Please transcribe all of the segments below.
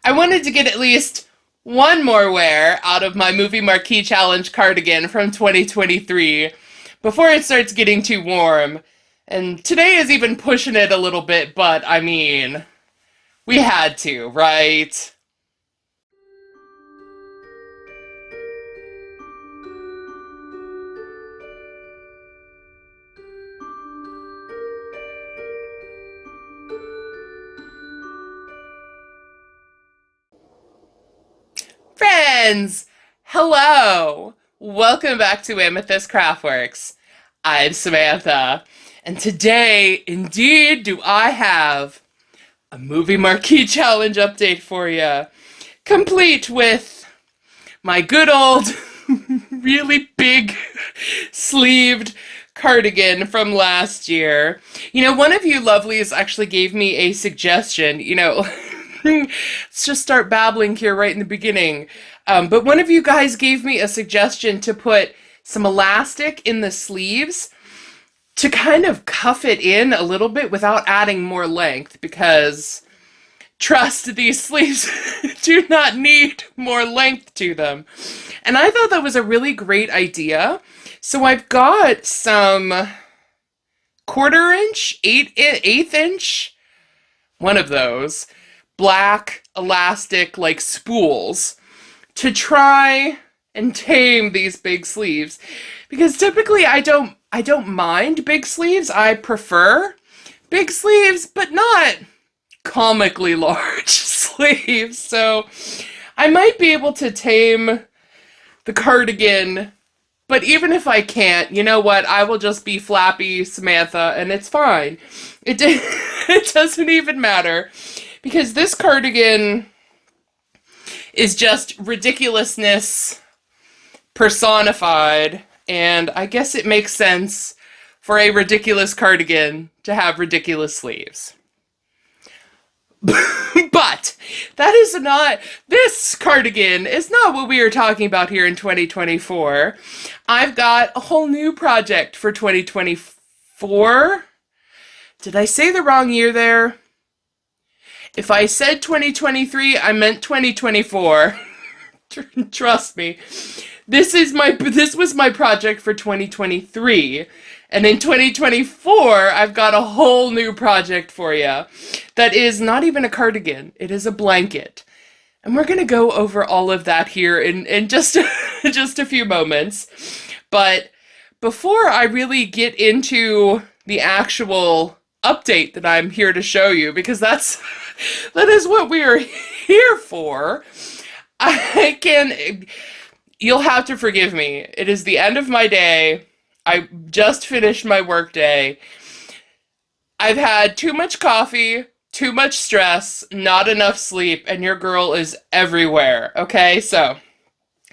I wanted to get at least one more wear out of my Movie Marquee Challenge cardigan from 2023 before it starts getting too warm. And today is even pushing it a little bit, but I mean, we had to, right? Friends, hello! Welcome back to Amethyst Craftworks. I'm Samantha, and today, indeed, do I have a Movie Marquee Challenge update for you, complete with my good old, really big sleeved cardigan from last year. One of you lovelies actually gave me a suggestion, let's just start babbling here right in the beginning. But one of you guys gave me a suggestion to put some elastic in the sleeves to kind of cuff it in a little bit without adding more length, because trust, these sleeves do not need more length to them. And I thought that was a really great idea. So I've got some quarter inch, eighth inch, one of those black elastic like spools to try and tame these big sleeves, because typically I don't mind big sleeves. I prefer big sleeves, but not comically large sleeves. So I might be able to tame the cardigan, but even if I can't, you know what? I will just be flappy Samantha and it's fine. It doesn't even matter, because this cardigan is just ridiculousness personified, and I guess it makes sense for a ridiculous cardigan to have ridiculous sleeves. But this cardigan is not what we are talking about here in 2024. I've got a whole new project for 2024. Did I say the wrong year there? If I said 2023, I meant 2024. Trust me. This was my project for 2023. And in 2024, I've got a whole new project for you that is not even a cardigan. It is a blanket. And we're going to go over all of that here in just, just a few moments. But before I really get into the actual update that I'm here to show you, because that is what we are here for, you'll have to forgive me. It is the end of my day. I just finished my work day. I've had too much coffee, too much stress, not enough sleep, and your girl is everywhere. Okay, so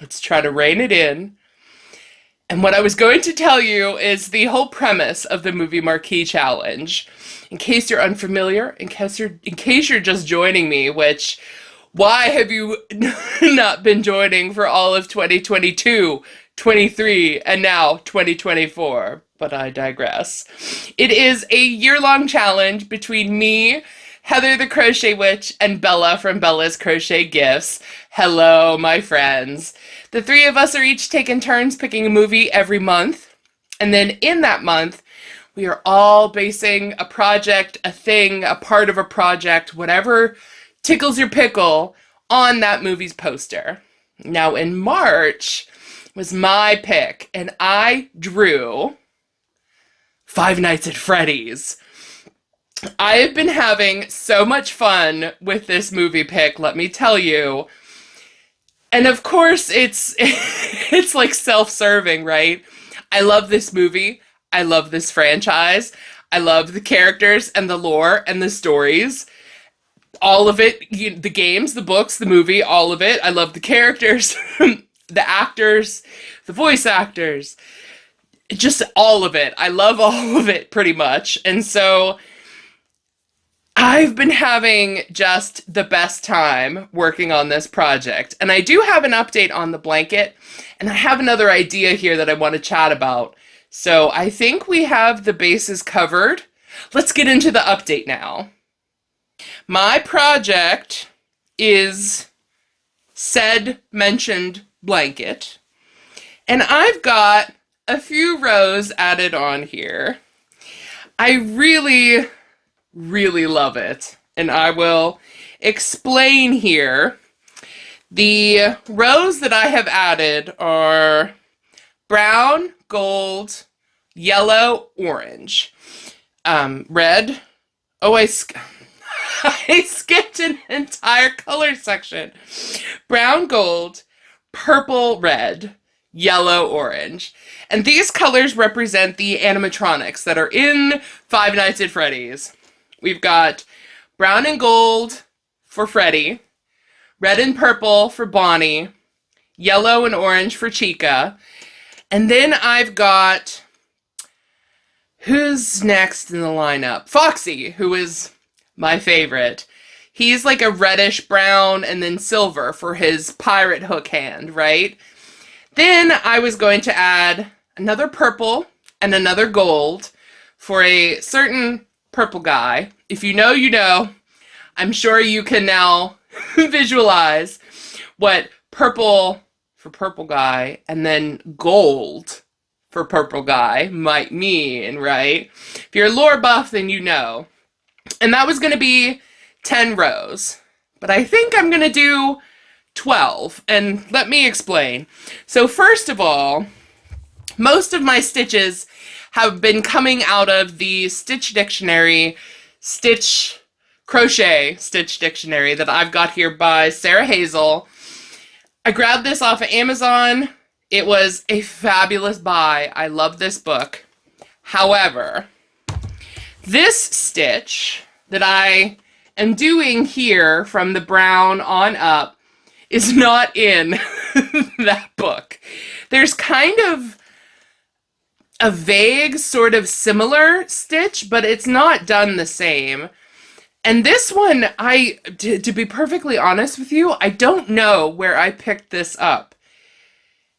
let's try to rein it in. And what I was going to tell you is the whole premise of the Movie Marquee Challenge. In case you're unfamiliar, in case you're just joining me, which, why have you not been joining for all of 2022, 23, and now 2024? But I digress. It is a year-long challenge between me, Heather the Crochet Witch, and Bella from Bella's Crochet Gifts. Hello, my friends. The three of us are each taking turns picking a movie every month. And then in that month, we are all basing a project, a thing, a part of a project, whatever tickles your pickle, on that movie's poster. Now in March was my pick, and I drew Five Nights at Freddy's. I have been having so much fun with this movie pick, let me tell you. And of course, it's it's like self-serving, right? I love this movie. I love this franchise. I love the characters and the lore and the stories. All of it, the games, the books, the movie, all of it. I love the characters, the actors, the voice actors, just all of it. I love all of it pretty much. And so I've been having just the best time working on this project. And I do have an update on the blanket, and I have another idea here that I want to chat about. So I think we have the bases covered. Let's get into the update now. My project is said mentioned blanket. And I've got a few rows added on here. I really, really love it. And I will explain here. The rows that I have added are brown, gold, yellow, orange, red. Oh, I skipped an entire color section. Brown, gold, purple, red, yellow, orange. And these colors represent the animatronics that are in Five Nights at Freddy's. We've got brown and gold for Freddy, red and purple for Bonnie, yellow and orange for Chica, and then I've got, who's next in the lineup? Foxy, who is my favorite. He's like a reddish brown and then silver for his pirate hook hand, right? Then I was going to add another purple and another gold for a certain purple guy. If you know, you know. I'm sure you can now visualize what purple for purple guy and then gold for purple guy might mean, right? If you're a lore buff, then you know. And that was going to be 10 rows. But I think I'm going to do 12. And let me explain. So first of all, most of my stitches have been coming out of the Stitch Dictionary, Crochet Stitch Dictionary that I've got here by Sarah Hazell. I grabbed this off of Amazon. It was a fabulous buy. I love this book. However, this stitch that I am doing here from the brown on up is not in that book. There's kind of a vague sort of similar stitch, but it's not done the same. And this one, to be perfectly honest with you, I don't know where I picked this up.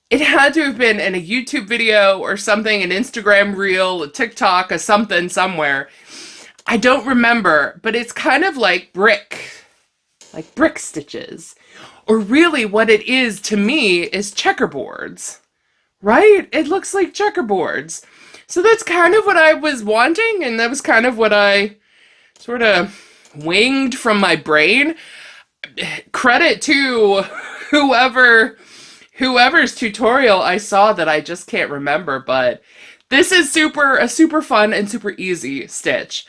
It had to have been in a YouTube video or something, an Instagram reel, a TikTok, a something somewhere. I don't remember, but it's kind of like brick stitches. Or really what it is to me is checkerboards, right? It looks like checkerboards. So that's kind of what I was wanting, and that was kind of what I sort of winged from my brain. Credit to whoever's tutorial I saw that I just can't remember, but this is a super fun and super easy stitch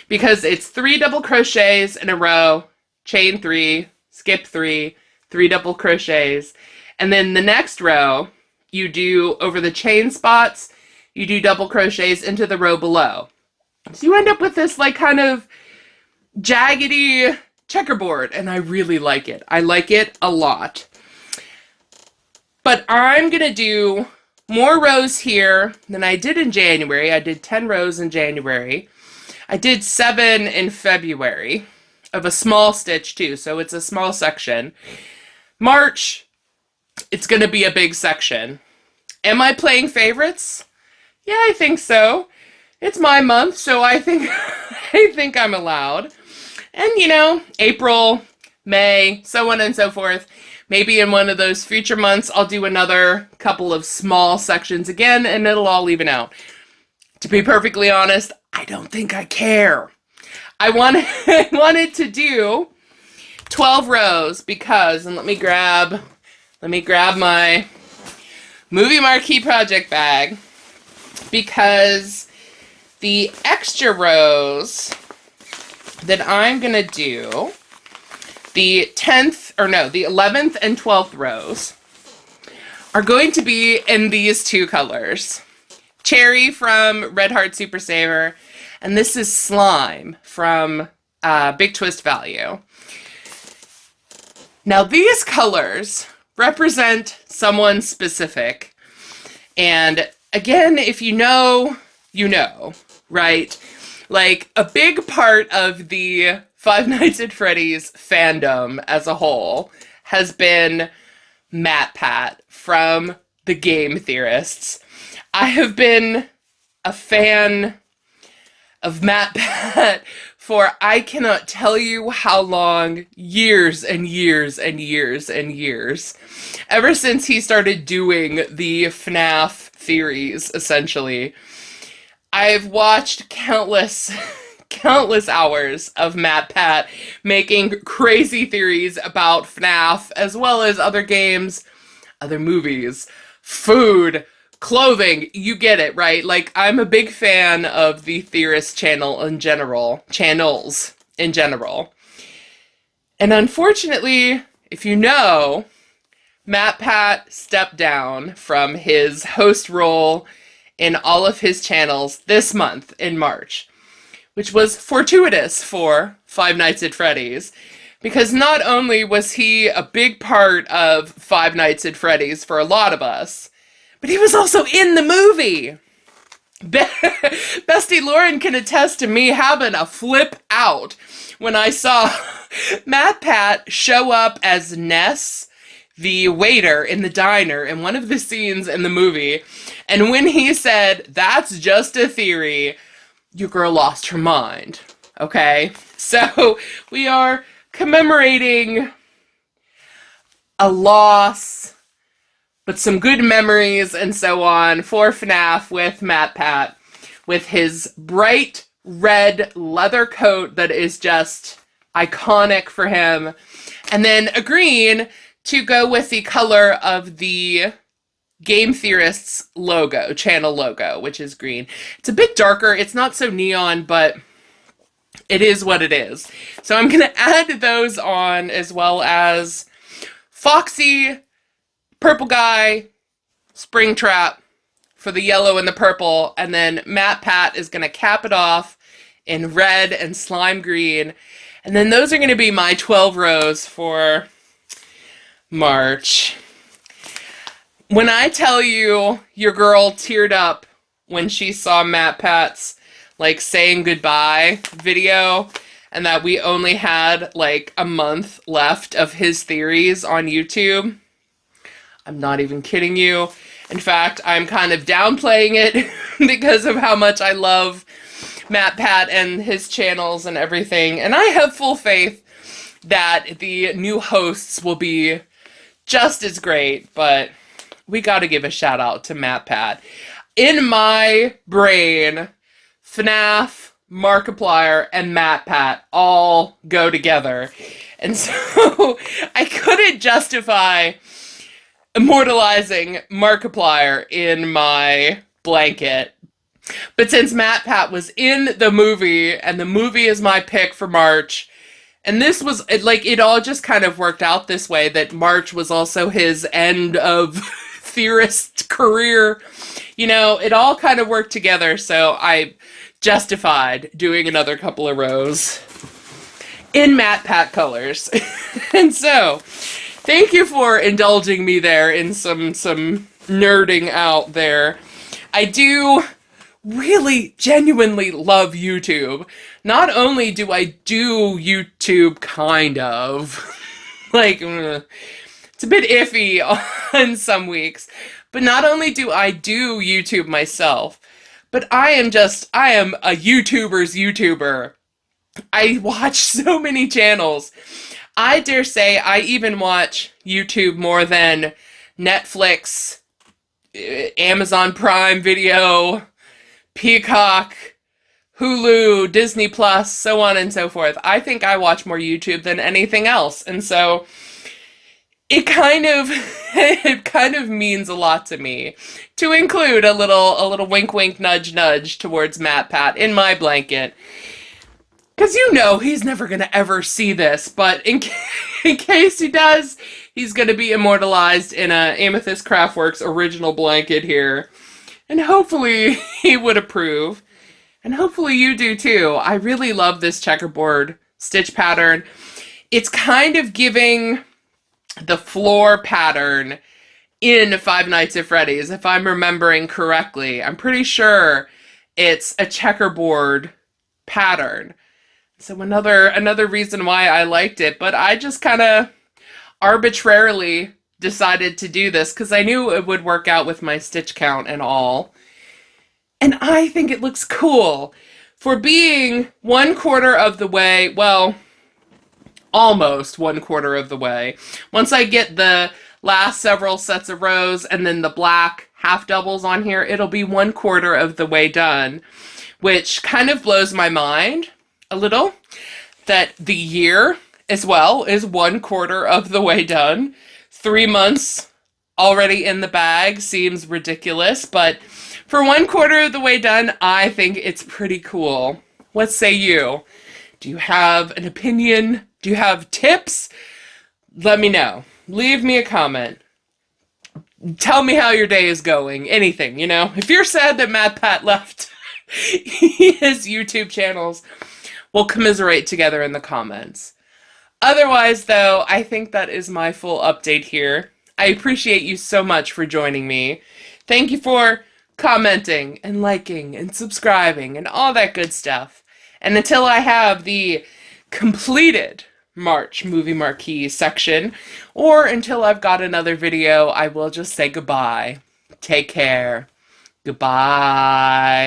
because it's 3 double crochets in a row, chain 3, skip 3, 3 double crochets, and then the next row you do over the chain spots, you do double crochets into the row below. So you end up with this like kind of jaggedy checkerboard, and I really like it. I like it a lot. But I'm going to do more rows here than I did in January. I did 10 rows in January. I did 7 in February of a small stitch too, so it's a small section. March, it's going to be a big section. Am I playing favorites? Yeah, I think so. It's my month, so I think I'm allowed. And, you know, April, May, so on and so forth. Maybe in one of those future months, I'll do another couple of small sections again, and it'll all even out. To be perfectly honest, I don't think I care. I wanted to do 12 rows because, and let me grab my Movie Marquee project bag, because the extra rows that I'm going to do, the 11th and 12th rows, are going to be in these two colors. Cherry from Red Heart Super Saver, and this is Slime from Big Twist Value. Now these colors represent someone specific, and again, if you know, you know, right? Like, a big part of the Five Nights at Freddy's fandom as a whole has been Matpat from the Game Theorists. I have been a fan of Matpat for I cannot tell you how long, years and years and years and years. Ever since he started doing the FNAF theories, essentially, I've watched countless countless hours of Matpat making crazy theories about FNAF, as well as other games, other movies, food, clothing. You get it, right? Like, I'm a big fan of the Theorist channels in general. And unfortunately, if you know, Matpat stepped down from his host role in all of his channels this month in March, which was fortuitous for Five Nights at Freddy's, because not only was he a big part of Five Nights at Freddy's for a lot of us, but he was also in the movie. Bestie Lauren can attest to me having a flip out when I saw Matpat show up as Ness, the waiter in the diner in one of the scenes in the movie. And when he said, "That's just a theory," your girl lost her mind. Okay? So we are commemorating a loss, but some good memories and so on for FNAF with Matpat, with his bright red leather coat that is just iconic for him, and then a green to go with the color of the Game Theorists logo, channel logo, which is green. It's a bit darker. It's not so neon, but it is what it is. So I'm going to add those on, as well as Foxy, Purple Guy, Springtrap for the yellow and the purple, and then Matpat is going to cap it off in red and slime green. And then those are going to be my 12 rows for March. When I tell you your girl teared up when she saw Matpat's like saying goodbye video, and that we only had like a month left of his theories on YouTube, I'm not even kidding you. In fact, I'm kind of downplaying it because of how much I love Matpat and his channels and everything. And I have full faith that the new hosts will be just as great, but we got to give a shout out to Matpat. In my brain, FNAF, Markiplier, and Matpat all go together. And so I couldn't justify immortalizing Markiplier in my blanket. But since Matpat was in the movie, and the movie is my pick for March, and this was, like, it all just kind of worked out this way, that March was also his end of theorist career. You know, it all kind of worked together, so I justified doing another couple of rows in Matpat colors. And so, thank you for indulging me there in some nerding out there. I do really genuinely love YouTube. Not only do I do YouTube kind of, like, it's a bit iffy on some weeks, but not only do I do YouTube myself, but I am a YouTuber's YouTuber. I watch so many channels. I dare say I even watch YouTube more than Netflix, Amazon Prime Video, Peacock, Hulu, Disney Plus, so on and so forth. I think I watch more YouTube than anything else. And so it kind of means a lot to me to include a little wink wink nudge nudge towards Matpat in my blanket. Because you know he's never going to ever see this, but in case he does, he's going to be immortalized in a Amethyst Craftworks original blanket here. And hopefully he would approve. And hopefully you do too. I really love this checkerboard stitch pattern. It's kind of giving the floor pattern in Five Nights at Freddy's, if I'm remembering correctly. I'm pretty sure it's a checkerboard pattern. So another reason why I liked it, but I just kind of arbitrarily decided to do this because I knew it would work out with my stitch count and all. And I think it looks cool. For being 1/4 of the way, well, almost 1/4 of the way. Once I get the last several sets of rows and then the black half doubles on here, it'll be 1/4 of the way done, which kind of blows my mind a little that the year as well is 1/4 of the way done. 3 months already in the bag seems ridiculous, but for 1/4 of the way done, I think it's pretty cool. What say you? Do you have an opinion? Do you have tips? Let me know. Leave me a comment. Tell me how your day is going. Anything, you know? If you're sad that Matpat left his YouTube channels, we'll commiserate together in the comments. Otherwise, though, I think that is my full update here. I appreciate you so much for joining me. Thank you for commenting and liking and subscribing and all that good stuff. And until I have the completed March Movie Marquee section, or until I've got another video, I will just say goodbye. Take care. Goodbye.